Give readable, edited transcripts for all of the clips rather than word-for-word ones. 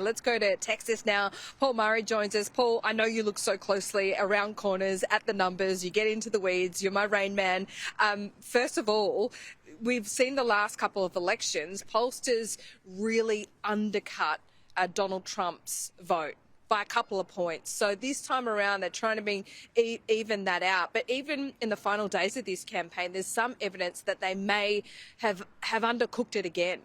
Let's go to Texas now. Paul Murray joins us. Paul, I know you look so closely around corners at the numbers. You get into the weeds. You're my rain man. First of all, we've seen the last couple of elections, pollsters really undercut Donald Trump's vote by a couple of points. So this time around, they're trying to even that out. But even in the final days of this campaign, there's some evidence that they may have undercooked it again.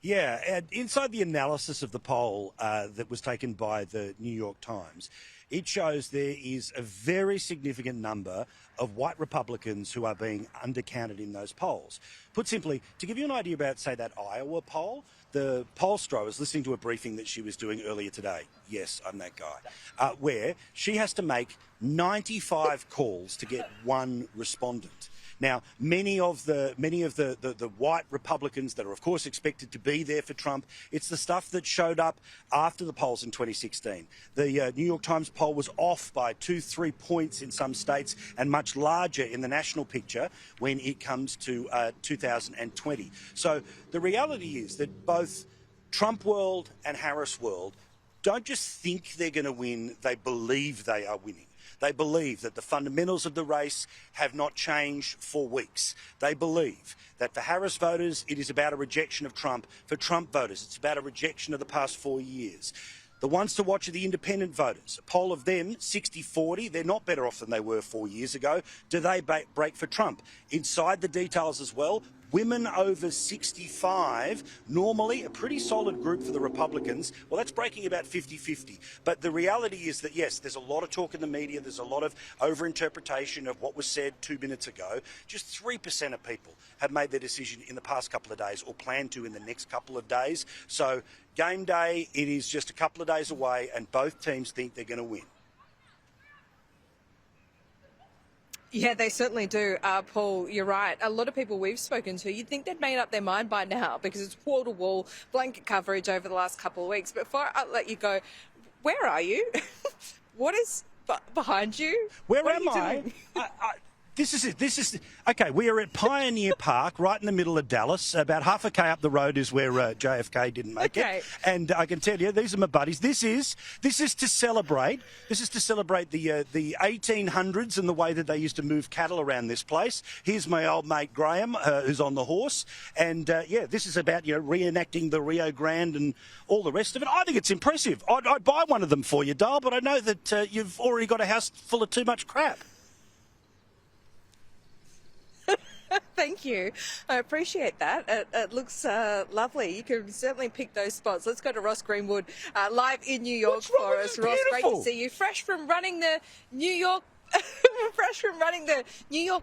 Yeah, and inside the analysis of the poll that was taken by the New York Times, it shows there is a very significant number of white Republicans who are being undercounted in those polls. Put simply, to give you an idea about, say, that Iowa poll, the pollster, I was listening to a briefing that she was doing earlier today. Yes, I'm that guy. Where she has to make 95 calls to get one respondent. Now, many of the white Republicans that are, of course, expected to be there for Trump, it's the stuff that showed up after the polls in 2016. The New York Times poll was off by 2-3 points in some states and much larger in the national picture when it comes to 2020. So the reality is that both Trump world and Harris world don't just think they're going to win, they believe they are winning. They believe that the fundamentals of the race have not changed for weeks. They believe that for Harris voters, it is about a rejection of Trump. For Trump voters, it's about a rejection of the past 4 years. The ones to watch are the independent voters. A poll of them, 60-40. They're not better off than they were 4 years ago. Do they break for Trump? Inside the details as well, women over 65, normally a pretty solid group for the Republicans. Well, that's breaking about 50-50. But the reality is that, yes, there's a lot of talk in the media. There's a lot of overinterpretation of what was said 2 minutes ago. Just 3% of people have made their decision in the past couple of days or plan to in the next couple of days. So game day, it is just a couple of days away, and both teams think they're going to win. Yeah, they certainly do. Paul, you're right. A lot of people we've spoken to, you'd think they'd made up their mind by now because it's wall-to-wall blanket coverage over the last couple of weeks. But before I let you go, where are you? What is behind you? Where am I? This is it. Okay, we are at Pioneer Park, right in the middle of Dallas. About half a K up the road is where JFK didn't make it. And I can tell you, these are my buddies. This is to celebrate. This is to celebrate the 1800s and the way that they used to move cattle around this place. Here's my old mate Graham, who's on the horse. And yeah, this is about reenacting the Rio Grande and all the rest of it. I think it's impressive. I'd buy one of them for you, Dale, but I know that you've already got a house full of too much crap. Thank you. I appreciate that. It looks lovely. You can certainly pick those spots. Let's go to Ross Greenwood live in New York for us. Ross, great to see you. Fresh from running the New York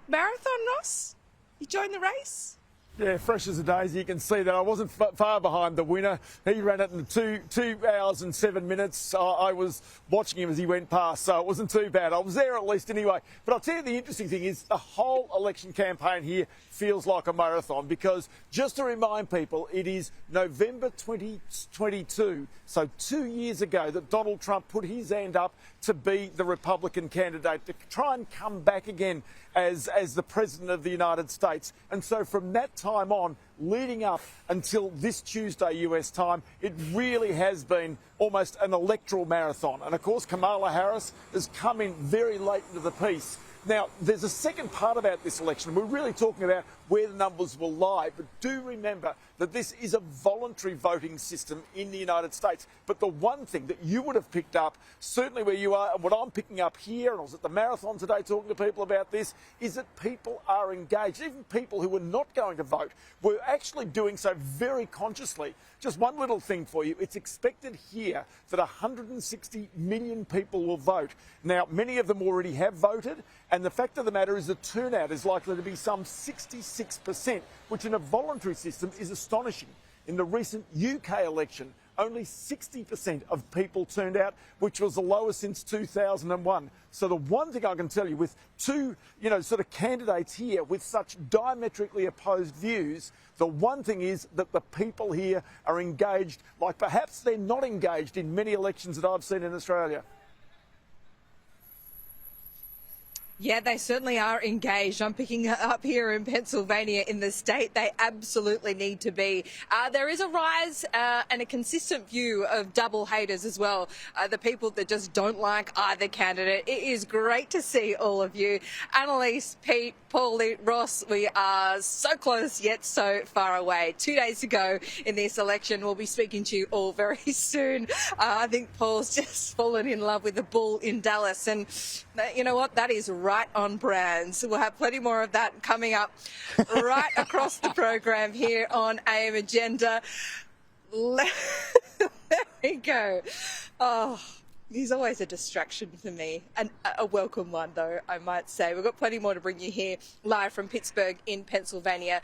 Marathon, Ross? You joined the race? Yeah, fresh as a daisy. You can see that I wasn't far behind the winner. He ran it in 2 hours and 7 minutes. I was watching him as he went past, so it wasn't too bad. I was there at least anyway. But I'll tell you the interesting thing is the whole election campaign here feels like a marathon because just to remind people, it is November 2022, so 2 years ago that Donald Trump put his hand up to be the Republican candidate to try and come back again as the President of the United States. And so from that time on, leading up until this Tuesday US time, it really has been almost an electoral marathon. And of course, Kamala Harris has come in very late into the piece. Now, there's a second part about this election. We're really talking about where the numbers will lie, but do remember that this is a voluntary voting system in the United States. But the one thing that you would have picked up, certainly where you are, and what I'm picking up here, and I was at the marathon today talking to people about this, is that people are engaged. Even people who were not going to vote were actually doing so very consciously. Just one little thing for you. It's expected here that 160 million people will vote. Now, many of them already have voted, and the fact of the matter is the turnout is likely to be some 66%, which in a voluntary system is astonishing. In the recent UK election, only 60% of people turned out, which was the lowest since 2001. So the one thing I can tell you with two, sort of candidates here with such diametrically opposed views, the one thing is that the people here are engaged like perhaps they're not engaged in many elections that I've seen in Australia. Yeah, they certainly are engaged. I'm picking up here in Pennsylvania, in the state they absolutely need to be. There is a rise and a consistent view of double haters as well, the people that just don't like either candidate. It is great to see all of you. Annalise, Pete, Paulie, Ross, we are so close yet so far away. 2 days to go in this election. We'll be speaking to you all very soon. I think Paul's just fallen in love with the bull in Dallas, and you know what? That is right on brand. So we'll have plenty more of that coming up right across the program here on AM Agenda. There we go. Oh, he's always a distraction for me, and a welcome one, though, I might say. We've got plenty more to bring you here live from Pittsburgh in Pennsylvania.